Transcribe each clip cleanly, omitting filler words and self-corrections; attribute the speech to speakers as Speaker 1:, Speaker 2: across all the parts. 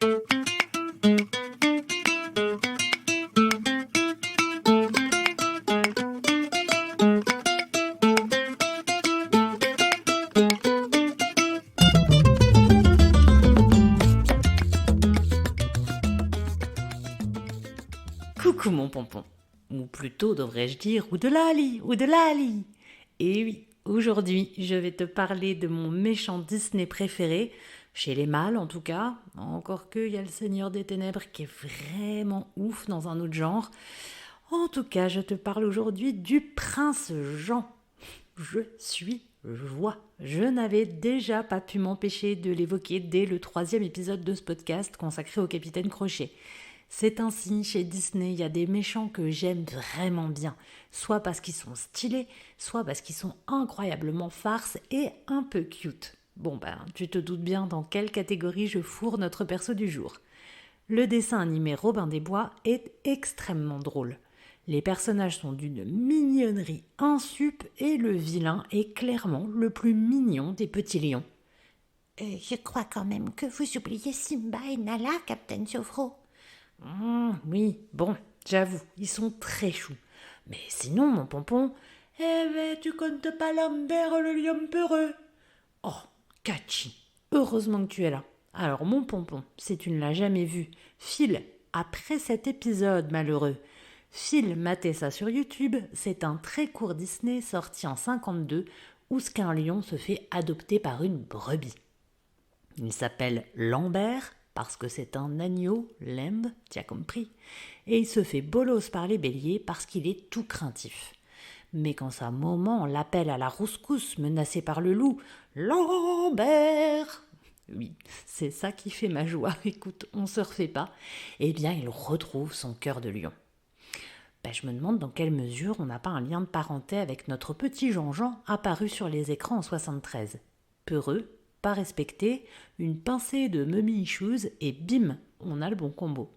Speaker 1: Coucou mon pompon, ou plutôt devrais-je dire Oudelali. Et oui, aujourd'hui je vais te parler de mon méchant Disney préféré, chez les mâles en tout cas, encore que il y a le Seigneur des Ténèbres qui est vraiment ouf dans un autre genre. En tout cas, je te parle aujourd'hui du Prince Jean. Je suis joie. Je n'avais déjà pas pu m'empêcher de l'évoquer dès le 3e épisode de ce podcast consacré au Capitaine Crochet. C'est ainsi, chez Disney, il y a des méchants que j'aime vraiment bien, soit parce qu'ils sont stylés, soit parce qu'ils sont incroyablement farces et un peu cute. Bon tu te doutes bien dans quelle catégorie je fourre notre perso du jour. Le dessin animé Robin des Bois est extrêmement drôle. Les personnages sont d'une mignonnerie insup et le vilain est clairement le plus mignon des petits lions.
Speaker 2: Je crois quand même que vous oubliez Simba et Nala, Captain Sofro.
Speaker 1: Oui, bon, j'avoue, ils sont très choux. Mais sinon, mon pompon, tu comptes pas Lambert le lion peureux? Oh, Catchy, heureusement que tu es là. Alors, mon pompon, si tu ne l'as jamais vu, file après cet épisode malheureux. File mater ça sur YouTube, c'est un très court Disney sorti en 52 où ce qu'un lion se fait adopter par une brebis. Il s'appelle Lambert parce que c'est un agneau, lamb, tu as compris, et il se fait bolos par les béliers parce qu'il est tout craintif. Mais quand sa maman l'appelle à la rouscousse menacée par le loup, Lambert, oui, c'est ça qui fait ma joie, écoute, on se refait pas, eh bien il retrouve son cœur de lion. Je me demande dans quelle mesure on n'a pas un lien de parenté avec notre petit Jean-Jean apparu sur les écrans en 73. Peureux, pas respecté, une pincée de mummy issues et bim, on a le bon combo.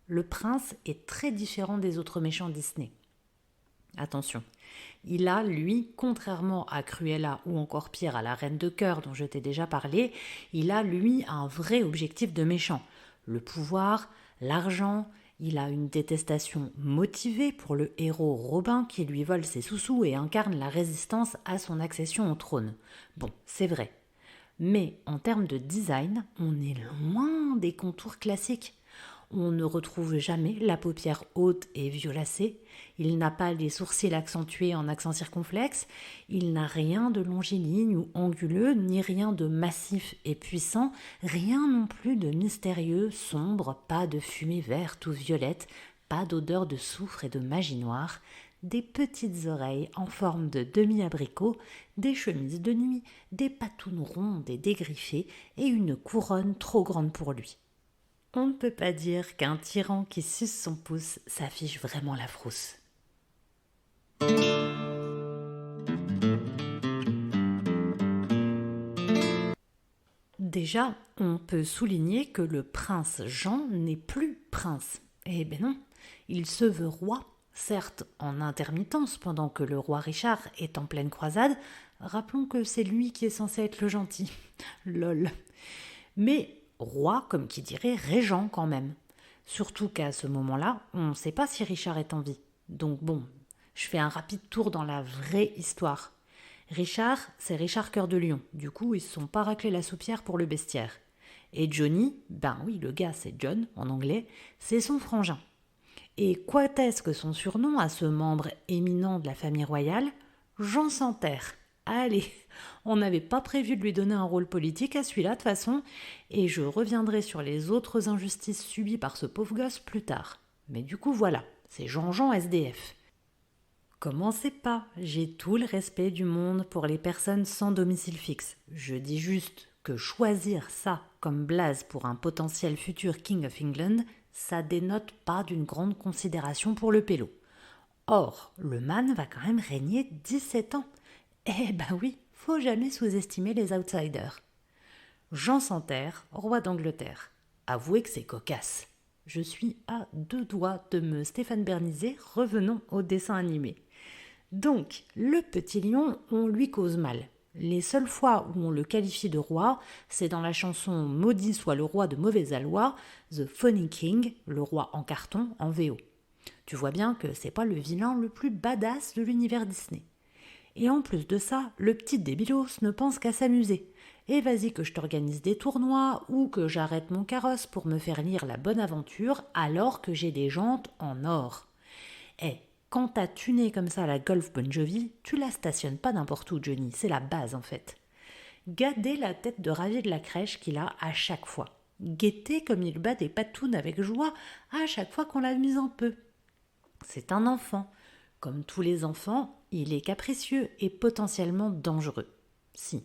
Speaker 1: Le prince est très différent des autres méchants Disney. Attention, il a, lui, contrairement à Cruella ou encore pire à la Reine de Cœur dont je t'ai déjà parlé, il a, lui, un vrai objectif de méchant. Le pouvoir, l'argent, il a une détestation motivée pour le héros Robin qui lui vole ses sous-sous et incarne la résistance à son accession au trône. Bon, c'est vrai. Mais en termes de design, on est loin des contours classiques. On ne retrouve jamais la paupière haute et violacée, il n'a pas les sourcils accentués en accent circonflexe, il n'a rien de longiligne ou anguleux, ni rien de massif et puissant, rien non plus de mystérieux, sombre, pas de fumée verte ou violette, pas d'odeur de soufre et de magie noire, des petites oreilles en forme de demi-abricot, des chemises de nuit, des patounes rondes et dégriffées et une couronne trop grande pour lui. On ne peut pas dire qu'un tyran qui suce son pouce s'affiche vraiment la frousse. Déjà, on peut souligner que le prince Jean n'est plus prince. Eh ben non, il se veut roi, certes en intermittence pendant que le roi Richard est en pleine croisade. Rappelons que c'est lui qui est censé être le gentil. Lol. Mais roi, comme qui dirait régent quand même. Surtout qu'à ce moment-là, on ne sait pas si Richard est en vie. Donc bon, je fais un rapide tour dans la vraie histoire. Richard, c'est Richard Cœur de Lion. Du coup, ils se sont pas raclés la soupière pour le bestiaire. Et Johnny, oui, le gars c'est John en anglais, c'est son frangin. Et quoi est-ce que son surnom à ce membre éminent de la famille royale? Jean sans terre. Allez, on n'avait pas prévu de lui donner un rôle politique à celui-là de toute façon, et je reviendrai sur les autres injustices subies par ce pauvre gosse plus tard. Mais du coup voilà, c'est Jean-Jean SDF. Commencez pas, j'ai tout le respect du monde pour les personnes sans domicile fixe. Je dis juste que choisir ça comme blase pour un potentiel futur King of England, ça dénote pas d'une grande considération pour le pélo. Or, le man va quand même régner 17 ans. Eh oui, faut jamais sous-estimer les outsiders. Jean sans terre, roi d'Angleterre. Avouez que c'est cocasse. Je suis à 2 doigts de me Stéphane Berniser, revenons au dessin animé. Donc, le petit lion, on lui cause mal. Les seules fois où on le qualifie de roi, c'est dans la chanson Maudit soit le roi de mauvais aloi, The Funny King, le roi en carton en VO. Tu vois bien que c'est pas le vilain le plus badass de l'univers Disney. Et en plus de ça, le petit débilos ne pense qu'à s'amuser. Et vas-y que je t'organise des tournois ou que j'arrête mon carrosse pour me faire lire la bonne aventure alors que j'ai des jantes en or. Eh, quand t'as tuné comme ça la Golf Bon Jovi, tu la stationnes pas n'importe où, Johnny, c'est la base en fait. Gardez la tête de ravi de la crèche qu'il a à chaque fois. Guettez comme il bat des patounes avec joie à chaque fois qu'on l'amuse un peu. C'est un enfant. Comme tous les enfants, il est capricieux et potentiellement dangereux. Si,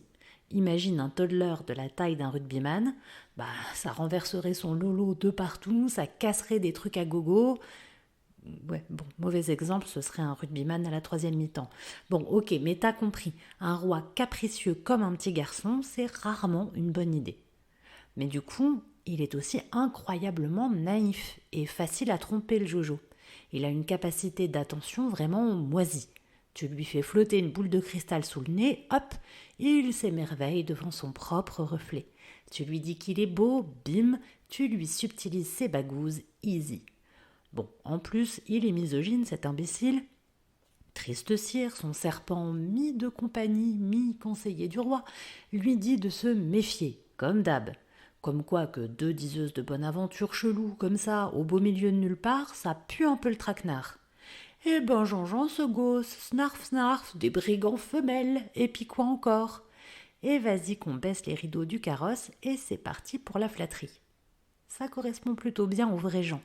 Speaker 1: imagine un toddler de la taille d'un rugbyman, ça renverserait son lolo de partout, ça casserait des trucs à gogo. Ouais, bon, mauvais exemple, ce serait un rugbyman à la 3e mi-temps. Bon, ok, mais t'as compris, un roi capricieux comme un petit garçon, c'est rarement une bonne idée. Mais du coup, il est aussi incroyablement naïf et facile à tromper le Jojo. Il a une capacité d'attention vraiment moisie. Tu lui fais flotter une boule de cristal sous le nez, hop, il s'émerveille devant son propre reflet. Tu lui dis qu'il est beau, bim, tu lui subtilises ses bagouses, easy. Bon, en plus, il est misogyne, cet imbécile. Triste cire, son serpent mi de compagnie, mi conseiller du roi, lui dit de se méfier, comme d'hab. Comme quoi que 2 diseuses de bonne aventure chelou comme ça, au beau milieu de nulle part, ça pue un peu le traquenard. Eh ben Jean-Jean se gosse, snarf snarf, des brigands femelles, et puis quoi encore? Et vas-y qu'on baisse les rideaux du carrosse, et c'est parti pour la flatterie. Ça correspond plutôt bien aux vrais gens.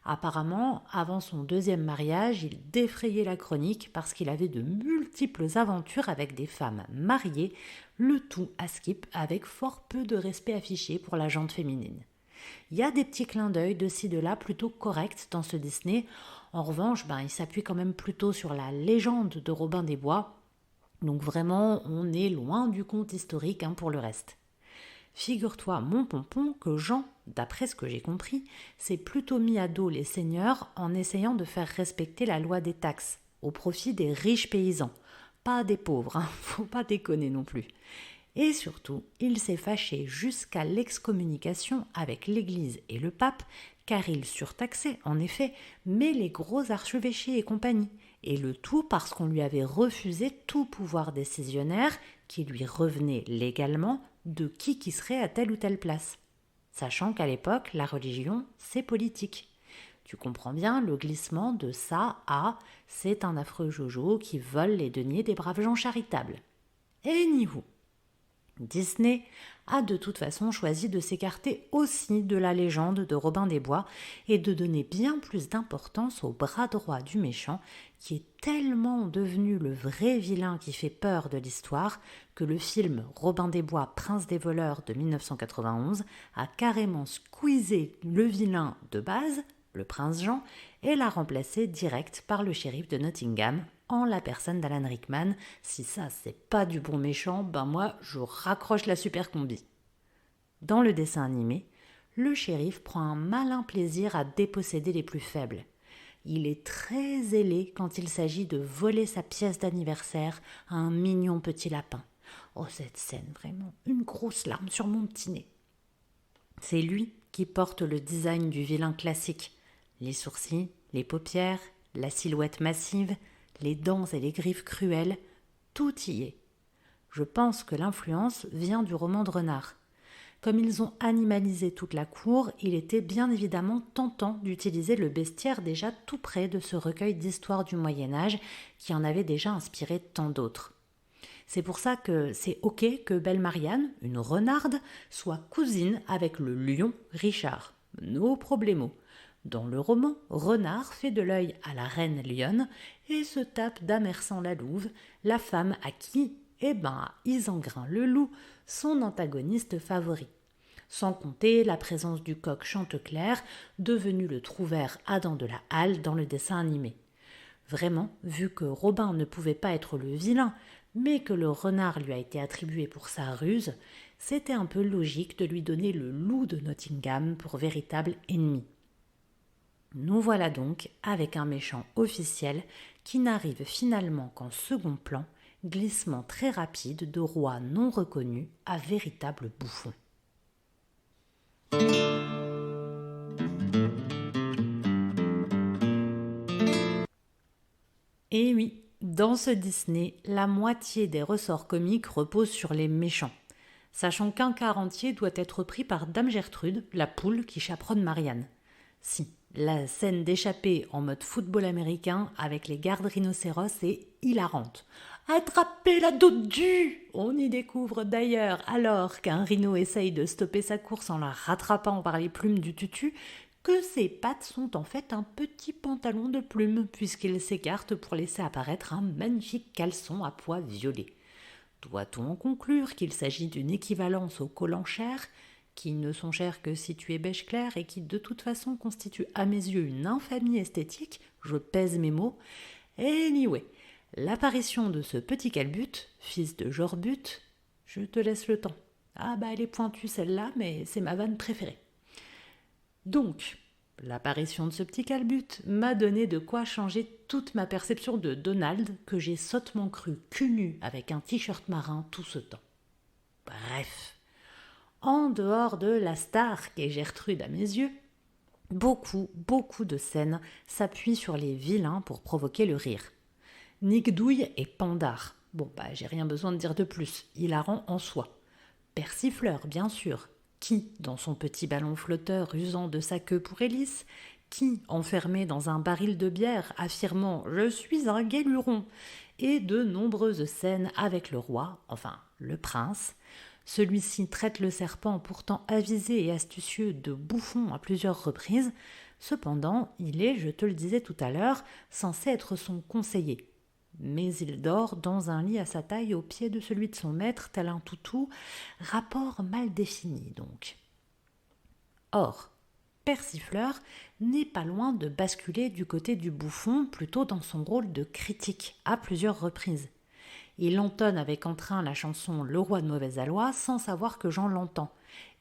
Speaker 1: Apparemment, avant son 2e mariage, il défrayait la chronique parce qu'il avait de multiples aventures avec des femmes mariées, le tout à skip avec fort peu de respect affiché pour la gente féminine. Il y a des petits clins d'œil de ci de là plutôt corrects dans ce Disney. En revanche, il s'appuie quand même plutôt sur la légende de Robin des Bois. Donc vraiment, on est loin du conte historique pour le reste. Figure-toi, mon pompon, que Jean, d'après ce que j'ai compris, s'est plutôt mis à dos les seigneurs en essayant de faire respecter la loi des taxes, au profit des riches paysans. Pas des pauvres, faut pas déconner non plus. Et surtout, il s'est fâché jusqu'à l'excommunication avec l'Église et le pape, car il surtaxait, en effet, mais les gros archevêchés et compagnie, et le tout parce qu'on lui avait refusé tout pouvoir décisionnaire qui lui revenait légalement de qui serait à telle ou telle place. Sachant qu'à l'époque, la religion, c'est politique. Tu comprends bien le glissement de ça à « c'est un affreux Jojo qui vole les deniers des braves gens charitables ». Anywho, Disney a de toute façon choisi de s'écarter aussi de la légende de Robin des Bois et de donner bien plus d'importance au bras droit du méchant qui est tellement devenu le vrai vilain qui fait peur de l'histoire que le film Robin des Bois, Prince des voleurs de 1991 a carrément squeezé le vilain de base, le prince Jean, et l'a remplacé direct par le shérif de Nottingham, en la personne d'Alan Rickman. Si ça, c'est pas du bon méchant, moi, je raccroche la super combi. Dans le dessin animé, le shérif prend un malin plaisir à déposséder les plus faibles. Il est très zélé quand il s'agit de voler sa pièce d'anniversaire à un mignon petit lapin. Oh, cette scène, vraiment, une grosse larme sur mon petit nez. C'est lui qui porte le design du vilain classique. Les sourcils, les paupières, la silhouette massive, les dents et les griffes cruelles, tout y est. Je pense que l'influence vient du roman de Renard. Comme ils ont animalisé toute la cour, il était bien évidemment tentant d'utiliser le bestiaire déjà tout près de ce recueil d'histoires du Moyen-Âge qui en avait déjà inspiré tant d'autres. C'est pour ça que c'est ok que Belle Marianne, une renarde, soit cousine avec le lion Richard. No problemo. Dans le roman, Renard fait de l'œil à la reine lionne et se tape d'Amersan la louve, la femme à qui, Isengrin le loup, son antagoniste favori. Sans compter la présence du coq Chanteclair, devenu le trouvère Adam de la Halle dans le dessin animé. Vraiment, vu que Robin ne pouvait pas être le vilain, mais que le renard lui a été attribué pour sa ruse, c'était un peu logique de lui donner le loup de Nottingham pour véritable ennemi. Nous voilà donc avec un méchant officiel qui n'arrive finalement qu'en second plan, glissement très rapide de roi non reconnu à véritable bouffon. Et oui, dans ce Disney, la moitié des ressorts comiques reposent sur les méchants, sachant qu'un quart entier doit être pris par Dame Gertrude, la poule qui chaperonne Marianne. Si, la scène d'échappée en mode football américain avec les gardes rhinocéros est hilarante. Attrapez la dodue! On y découvre d'ailleurs, alors qu'un rhino essaye de stopper sa course en la rattrapant par les plumes du tutu, que ses pattes sont en fait un petit pantalon de plumes, puisqu'il s'écarte pour laisser apparaître un magnifique caleçon à pois violet. Doit-on en conclure qu'il s'agit d'une équivalence aux collants chers, qui ne sont chers que si tu es beige clair et qui de toute façon constituent à mes yeux une infamie esthétique, je pèse mes mots. Anyway, l'apparition de ce petit calbut, fils de Jorbut, je te laisse le temps. Ah bah elle est pointue celle-là, mais c'est ma vanne préférée. Donc, l'apparition de ce petit calbut m'a donné de quoi changer toute ma perception de Donald que j'ai sottement cru cul nu avec un t-shirt marin tout ce temps. Bref, en dehors de la star qu'est Gertrude à mes yeux, beaucoup de scènes s'appuient sur les vilains pour provoquer le rire. Nick Douille et Pandare. Bon, j'ai rien besoin de dire de plus, hilarant en soi. Persifleur, bien sûr. Qui, dans son petit ballon flotteur usant de sa queue pour hélice, qui, enfermé dans un baril de bière, affirmant « Je suis un guéluron » et de nombreuses scènes avec le roi, enfin le prince. Celui-ci traite le serpent, pourtant avisé et astucieux, de bouffon à plusieurs reprises. Cependant, il est, je te le disais tout à l'heure, censé être son conseiller. Mais il dort dans un lit à sa taille au pied de celui de son maître, tel un toutou, rapport mal défini donc. Or, Persifleur n'est pas loin de basculer du côté du bouffon, plutôt dans son rôle de critique, à plusieurs reprises. Il entonne avec entrain la chanson « Le roi de mauvaise aloi » sans savoir que Jean l'entend,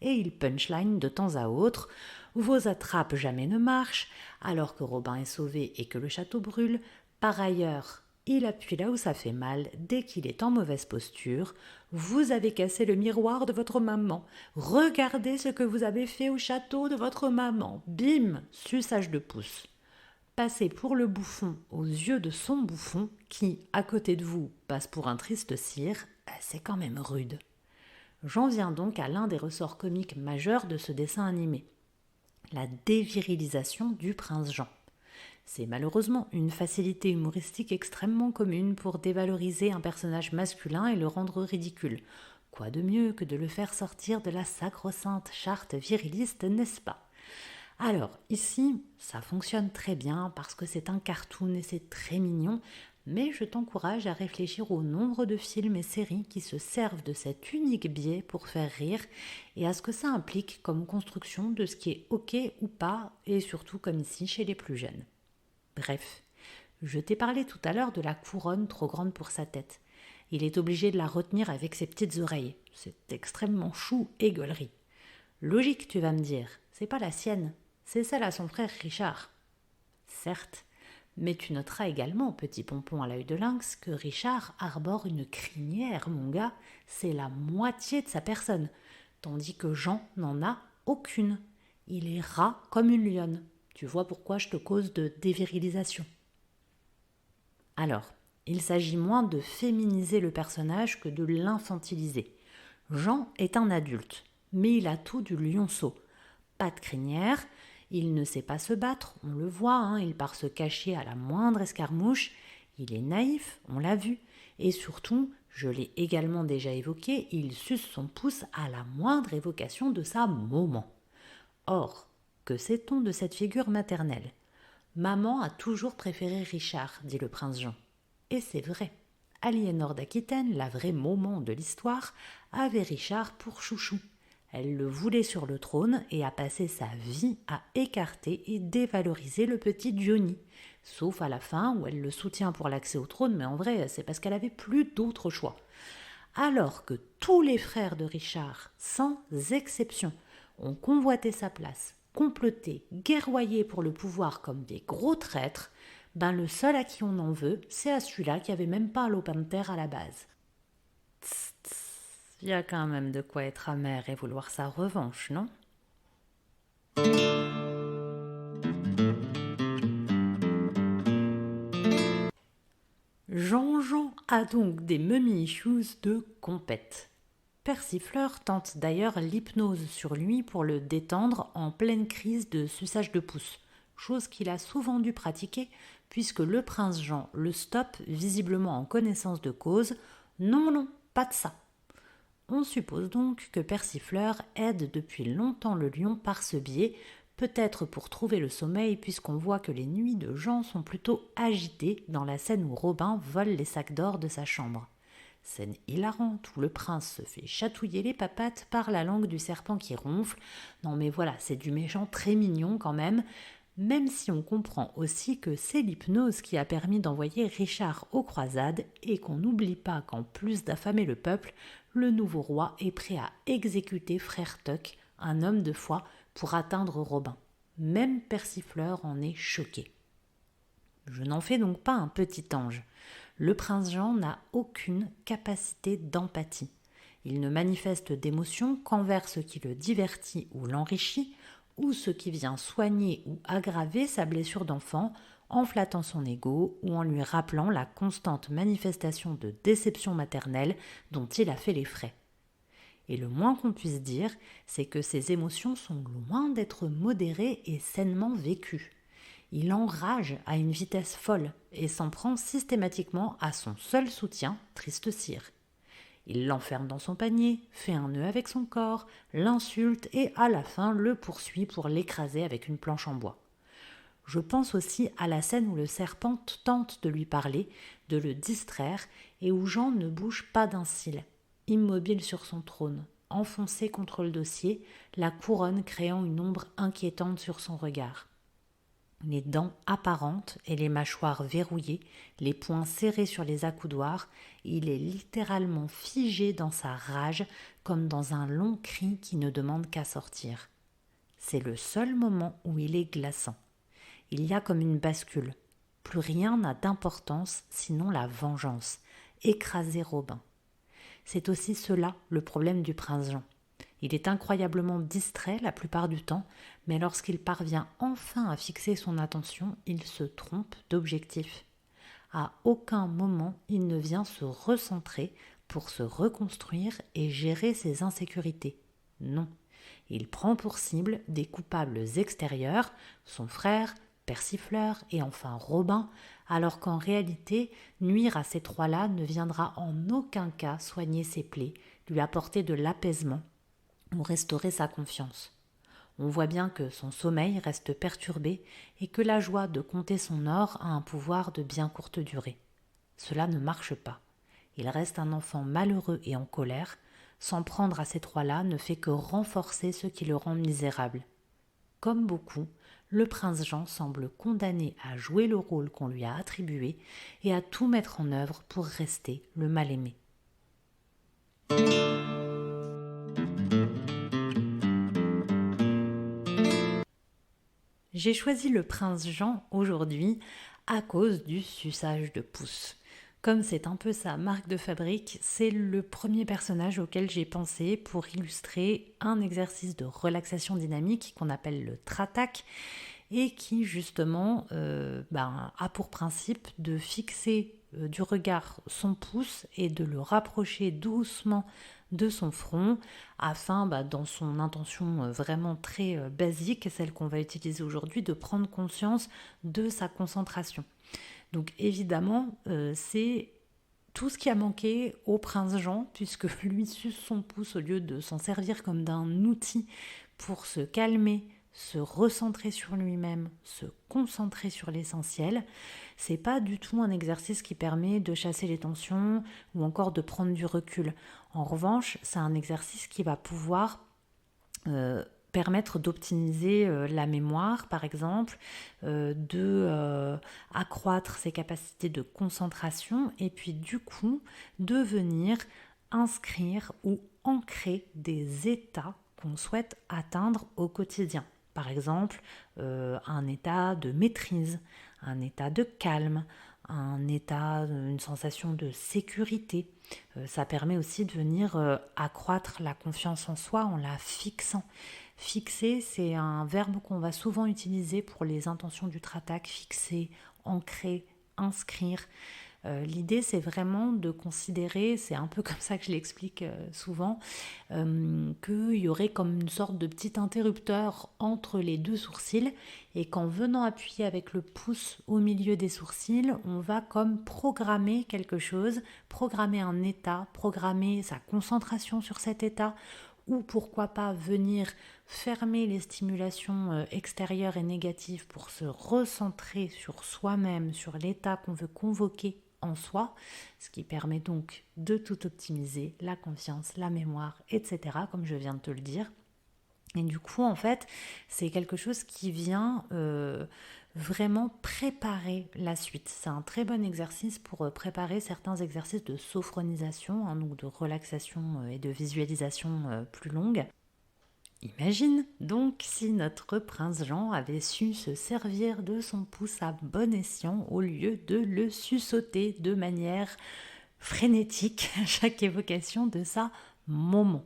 Speaker 1: et il punchline de temps à autre « Vos attrapes jamais ne marchent », alors que Robin est sauvé et que le château brûle. Par ailleurs, il appuie là où ça fait mal dès qu'il est en mauvaise posture. Vous avez cassé le miroir de votre maman. Regardez ce que vous avez fait au château de votre maman. Bim, suçage de pouce. Passez pour le bouffon aux yeux de son bouffon qui, à côté de vous, passe pour un triste cire, c'est quand même rude. J'en viens donc à l'un des ressorts comiques majeurs de ce dessin animé. La dévirilisation du prince Jean. C'est malheureusement une facilité humoristique extrêmement commune pour dévaloriser un personnage masculin et le rendre ridicule. Quoi de mieux que de le faire sortir de la sacro-sainte charte viriliste, n'est-ce pas ? Alors, ici, ça fonctionne très bien parce que c'est un cartoon et c'est très mignon, mais je t'encourage à réfléchir au nombre de films et séries qui se servent de cet unique biais pour faire rire et à ce que ça implique comme construction de ce qui est ok ou pas, et surtout comme ici chez les plus jeunes. Bref, je t'ai parlé tout à l'heure de la couronne trop grande pour sa tête. Il est obligé de la retenir avec ses petites oreilles. C'est extrêmement chou et gueulerie. Logique, tu vas me dire, c'est pas la sienne, c'est celle à son frère Richard. Certes, mais tu noteras également, petit pompon à l'œil de lynx, que Richard arbore une crinière, mon gars, c'est la moitié de sa personne, tandis que Jean n'en a aucune. Il est ras comme une lionne. Tu vois pourquoi je te cause de dévirilisation. Alors, il s'agit moins de féminiser le personnage que de l'infantiliser. Jean est un adulte, mais il a tout du lionceau. Pas de crinière, il ne sait pas se battre, on le voit, il part se cacher à la moindre escarmouche. Il est naïf, on l'a vu, et surtout, je l'ai également déjà évoqué, il suce son pouce à la moindre évocation de sa maman. Or, que sait-on de cette figure maternelle ? Maman a toujours préféré Richard, dit le prince Jean. Et c'est vrai. Aliénor d'Aquitaine, la vraie maman de l'histoire, avait Richard pour chouchou. Elle le voulait sur le trône et a passé sa vie à écarter et dévaloriser le petit Johnny. Sauf à la fin où elle le soutient pour l'accès au trône, mais en vrai, c'est parce qu'elle avait plus d'autre choix. Alors que tous les frères de Richard, sans exception, ont convoité sa place, comploté, guerroyé pour le pouvoir comme des gros traîtres, le seul à qui on en veut, c'est à celui-là qui avait même pas un lopin de terre à la base. Tss, tss, y a quand même de quoi être amer et vouloir sa revanche, non ? Jean-Jean a donc des mummy issues de compète. Persifleur tente d'ailleurs l'hypnose sur lui pour le détendre en pleine crise de suçage de pouce, chose qu'il a souvent dû pratiquer puisque le prince Jean le stoppe visiblement en connaissance de cause. Non, pas de ça. On suppose donc que Persifleur aide depuis longtemps le lion par ce biais, peut-être pour trouver le sommeil puisqu'on voit que les nuits de Jean sont plutôt agitées dans la scène où Robin vole les sacs d'or de sa chambre. Scène hilarante où le prince se fait chatouiller les papates par la langue du serpent qui ronfle. Non mais voilà, c'est du méchant très mignon quand même si on comprend aussi que c'est l'hypnose qui a permis d'envoyer Richard aux croisades et qu'on n'oublie pas qu'en plus d'affamer le peuple, le nouveau roi est prêt à exécuter frère Tuck, un homme de foi, pour atteindre Robin. Même Persifleur en est choqué. Je n'en fais donc pas un petit ange. Le prince Jean n'a aucune capacité d'empathie. Il ne manifeste d'émotion qu'envers ce qui le divertit ou l'enrichit, ou ce qui vient soigner ou aggraver sa blessure d'enfant en flattant son ego ou en lui rappelant la constante manifestation de déception maternelle dont il a fait les frais. Et le moins qu'on puisse dire, c'est que ces émotions sont loin d'être modérées et sainement vécues. Il enrage à une vitesse folle et s'en prend systématiquement à son seul soutien, Triste Cire. Il l'enferme dans son panier, fait un nœud avec son corps, l'insulte et à la fin le poursuit pour l'écraser avec une planche en bois. Je pense aussi à la scène où le serpent tente de lui parler, de le distraire et où Jean ne bouge pas d'un cil, immobile sur son trône, enfoncé contre le dossier, la couronne créant une ombre inquiétante sur son regard. Les dents apparentes et les mâchoires verrouillées, les poings serrés sur les accoudoirs, il est littéralement figé dans sa rage comme dans un long cri qui ne demande qu'à sortir. C'est le seul moment où il est glaçant. Il y a comme une bascule. Plus rien n'a d'importance sinon la vengeance. Écraser Robin. C'est aussi cela le problème du prince Jean. Il est incroyablement distrait la plupart du temps, mais lorsqu'il parvient enfin à fixer son attention, il se trompe d'objectif. À aucun moment il ne vient se recentrer pour se reconstruire et gérer ses insécurités. Non, il prend pour cible des coupables extérieurs, son frère, Persifleur et enfin Robin, alors qu'en réalité, nuire à ces trois-là ne viendra en aucun cas soigner ses plaies, lui apporter de l'apaisement ou restaurer sa confiance. On voit bien que son sommeil reste perturbé et que la joie de compter son or a un pouvoir de bien courte durée. Cela ne marche pas. Il reste un enfant malheureux et en colère. S'en prendre à ces trois-là ne fait que renforcer ce qui le rend misérable. Comme beaucoup, le prince Jean semble condamné à jouer le rôle qu'on lui a attribué et à tout mettre en œuvre pour rester le mal-aimé. J'ai choisi le prince Jean aujourd'hui à cause du suçage de pouce. Comme c'est un peu sa marque de fabrique, c'est le premier personnage auquel j'ai pensé pour illustrer un exercice de relaxation dynamique qu'on appelle le Tratak et qui justement a pour principe de fixer du regard son pouce et de le rapprocher doucement de son front afin, dans son intention vraiment très basique, celle qu'on va utiliser aujourd'hui, de prendre conscience de sa concentration. Donc évidemment, c'est tout ce qui a manqué au prince Jean, puisque lui suce son pouce au lieu de s'en servir comme d'un outil pour se calmer, se recentrer sur lui-même, se concentrer sur l'essentiel. C'est pas du tout un exercice qui permet de chasser les tensions ou encore de prendre du recul. En revanche, c'est un exercice qui va pouvoir permettre d'optimiser la mémoire, par exemple, accroître ses capacités de concentration et puis du coup de venir inscrire ou ancrer des états qu'on souhaite atteindre au quotidien. Par exemple, un état de maîtrise, un état de calme, une sensation de sécurité. Ça permet aussi de venir accroître la confiance en soi en la fixant. Fixer, c'est un verbe qu'on va souvent utiliser pour les intentions d'ultra-attaque, fixer, ancrer, inscrire. L'idée, c'est vraiment de considérer, c'est un peu comme ça que je l'explique souvent, qu'il y aurait comme une sorte de petit interrupteur entre les deux sourcils et qu'en venant appuyer avec le pouce au milieu des sourcils, on va comme programmer quelque chose, programmer un état, programmer sa concentration sur cet état, ou pourquoi pas venir fermer les stimulations extérieures et négatives pour se recentrer sur soi-même, sur l'état qu'on veut convoquer en soi, ce qui permet donc de tout optimiser, la confiance, la mémoire, etc., comme je viens de te le dire. Et du coup, en fait, c'est quelque chose qui vient vraiment préparer la suite. C'est un très bon exercice pour préparer certains exercices de sophronisation, hein, donc de relaxation et de visualisation plus longue. Imagine donc si notre prince Jean avait su se servir de son pouce à bon escient au lieu de le suçoter de manière frénétique à chaque évocation de sa maman.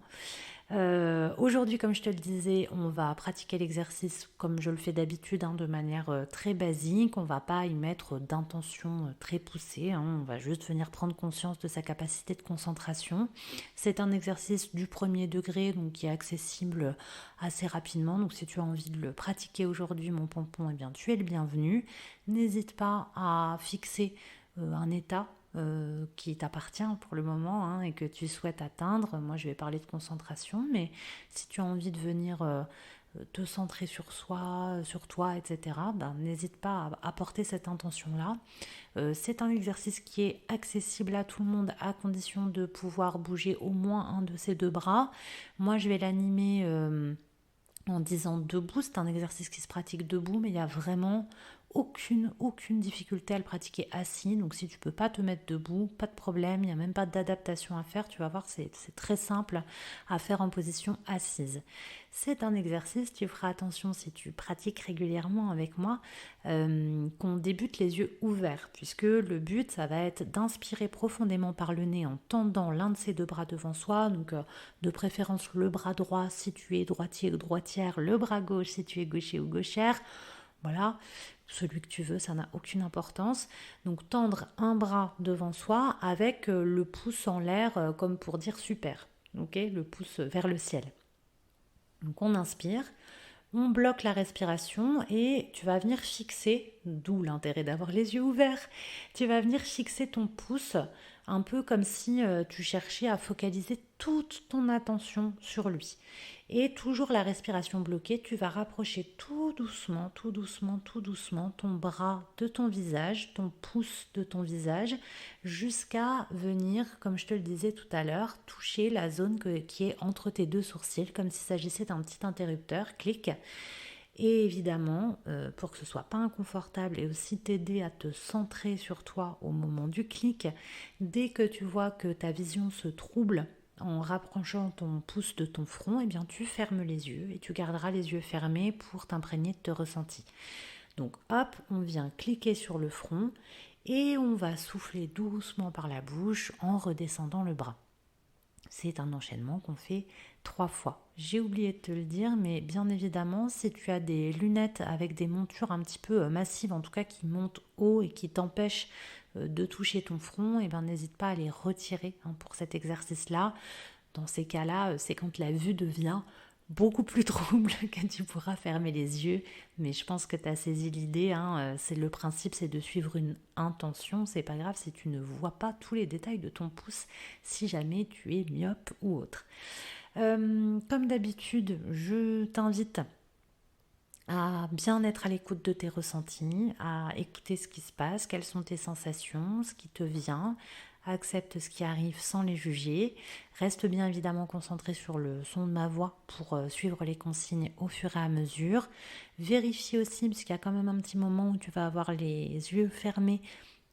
Speaker 1: Aujourd'hui, comme je te le disais, on va pratiquer l'exercice comme je le fais d'habitude, hein, de manière très basique. On ne va pas y mettre d'intention très poussée, hein. On va juste venir prendre conscience de sa capacité de concentration. C'est un exercice du premier degré, donc qui est accessible assez rapidement. Donc si tu as envie de le pratiquer aujourd'hui, mon pompon, eh bien tu es le bienvenu. N'hésite pas à fixer un état qui t'appartient pour le moment, hein, et que tu souhaites atteindre. Moi, je vais parler de concentration, mais si tu as envie de venir te centrer sur soi, sur toi, etc., ben, n'hésite pas à porter cette intention-là. C'est un exercice qui est accessible à tout le monde à condition de pouvoir bouger au moins un de ses deux bras. Moi, je vais l'animer en disant debout. C'est un exercice qui se pratique debout, mais il y a vraiment aucune difficulté à le pratiquer assis. Donc si tu peux pas te mettre debout, pas de problème, il n'y a même pas d'adaptation à faire. Tu vas voir, c'est très simple à faire en position assise. C'est un exercice, tu feras attention si tu pratiques régulièrement avec moi, qu'on débute les yeux ouverts, puisque le but, ça va être d'inspirer profondément par le nez en tendant l'un de ses deux bras devant soi, donc de préférence le bras droit si tu es droitier ou droitière, le bras gauche si tu es gaucher ou gauchère. Voilà, celui que tu veux, ça n'a aucune importance. Donc tendre un bras devant soi avec le pouce en l'air comme pour dire super, ok, le pouce vers le ciel. Donc on inspire, on bloque la respiration et tu vas venir fixer, d'où l'intérêt d'avoir les yeux ouverts, tu vas venir fixer ton pouce un peu comme si tu cherchais à focaliser toute ton attention sur lui. Et toujours la respiration bloquée, tu vas rapprocher tout doucement ton bras de ton visage, ton pouce de ton visage, jusqu'à venir, comme je te le disais tout à l'heure, toucher la zone qui est entre tes deux sourcils, comme s'il s'agissait d'un petit interrupteur, clic. Et évidemment, pour que ce soit pas inconfortable et aussi t'aider à te centrer sur toi au moment du clic, dès que tu vois que ta vision se trouble, en rapprochant ton pouce de ton front, eh bien tu fermes les yeux et tu garderas les yeux fermés pour t'imprégner de tes ressentis. Donc hop, on vient cliquer sur le front et on va souffler doucement par la bouche en redescendant le bras. C'est un enchaînement qu'on fait 3 fois. J'ai oublié de te le dire, mais bien évidemment, si tu as des lunettes avec des montures un petit peu massives, en tout cas qui montent haut et qui t'empêchent de toucher ton front, et ben n'hésite pas à les retirer, hein, pour cet exercice-là. Dans ces cas-là, c'est quand la vue devient beaucoup plus trouble que tu pourras fermer les yeux, mais je pense que tu as saisi l'idée, hein. C'est le principe, c'est de suivre une intention. C'est pas grave si tu ne vois pas tous les détails de ton pouce, si jamais tu es myope ou autre. Comme d'habitude, je t'invite à bien être à l'écoute de tes ressentis, à écouter ce qui se passe, quelles sont tes sensations, ce qui te vient. Accepte ce qui arrive sans les juger. Reste bien évidemment concentré sur le son de ma voix pour suivre les consignes au fur et à mesure. Vérifie aussi, parce qu'il y a quand même un petit moment où tu vas avoir les yeux fermés,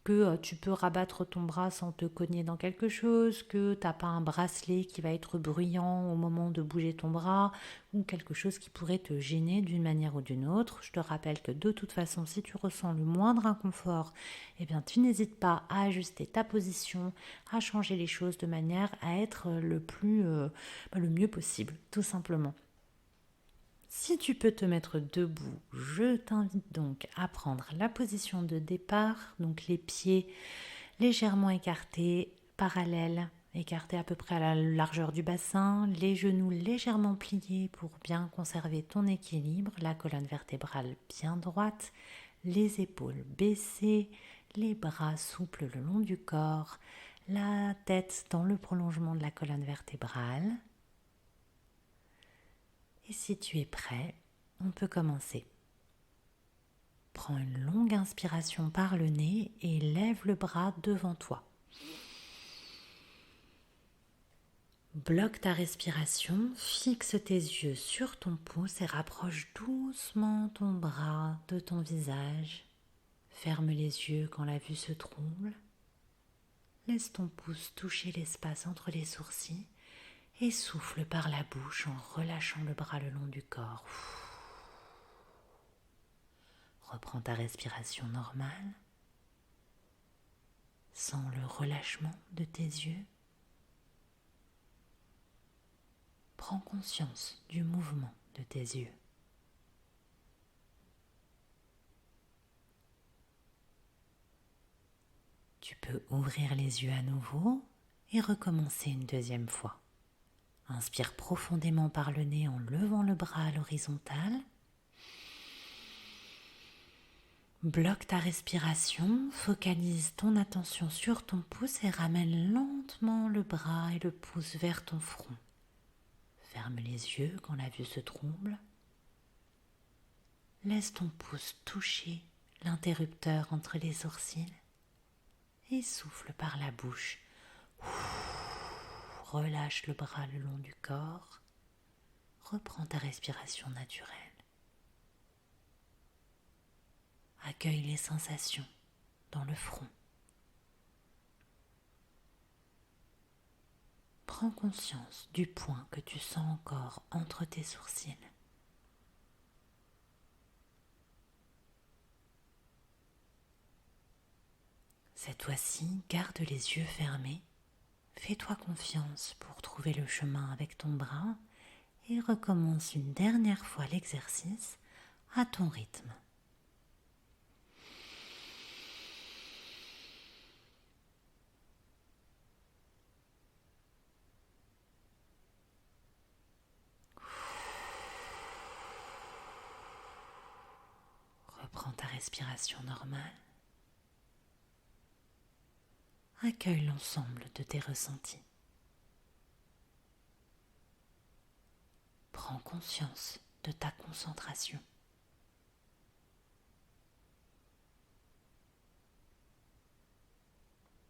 Speaker 1: que tu peux rabattre ton bras sans te cogner dans quelque chose, que tu n'as pas un bracelet qui va être bruyant au moment de bouger ton bras ou quelque chose qui pourrait te gêner d'une manière ou d'une autre. Je te rappelle que de toute façon, si tu ressens le moindre inconfort, eh bien, tu n'hésites pas à ajuster ta position, à changer les choses de manière à être le mieux possible, tout simplement. Si tu peux te mettre debout, je t'invite donc à prendre la position de départ, donc les pieds légèrement écartés, parallèles, écartés à peu près à la largeur du bassin, les genoux légèrement pliés pour bien conserver ton équilibre, la colonne vertébrale bien droite, les épaules baissées, les bras souples le long du corps, la tête dans le prolongement de la colonne vertébrale. Et si tu es prêt, on peut commencer. Prends une longue inspiration par le nez et lève le bras devant toi. Bloque ta respiration, fixe tes yeux sur ton pouce et rapproche doucement ton bras de ton visage. Ferme les yeux quand la vue se trouble. Laisse ton pouce toucher l'espace entre les sourcils. Et souffle par la bouche en relâchant le bras le long du corps. Reprends ta respiration normale. Sens le relâchement de tes yeux. Prends conscience du mouvement de tes yeux. Tu peux ouvrir les yeux à nouveau et recommencer une deuxième fois. Inspire profondément par le nez en levant le bras à l'horizontale. Bloque ta respiration, focalise ton attention sur ton pouce et ramène lentement le bras et le pouce vers ton front. Ferme les yeux quand la vue se trouble. Laisse ton pouce toucher l'interrupteur entre les sourcils et souffle par la bouche. Relâche le bras le long du corps. Reprends ta respiration naturelle. Accueille les sensations dans le front. Prends conscience du point que tu sens encore entre tes sourcils. Cette fois-ci, garde les yeux fermés. Fais-toi confiance pour trouver le chemin avec ton bras et recommence une dernière fois l'exercice à ton rythme. Reprends ta respiration normale. Accueille l'ensemble de tes ressentis. Prends conscience de ta concentration.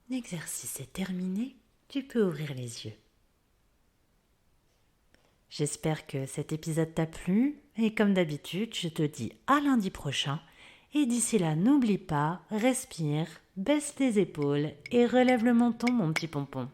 Speaker 1: L'exercice est terminé, tu peux ouvrir les yeux. J'espère que cet épisode t'a plu et comme d'habitude, je te dis à lundi prochain et d'ici là, n'oublie pas, respire, baisse tes épaules et relève le menton mon petit pompon.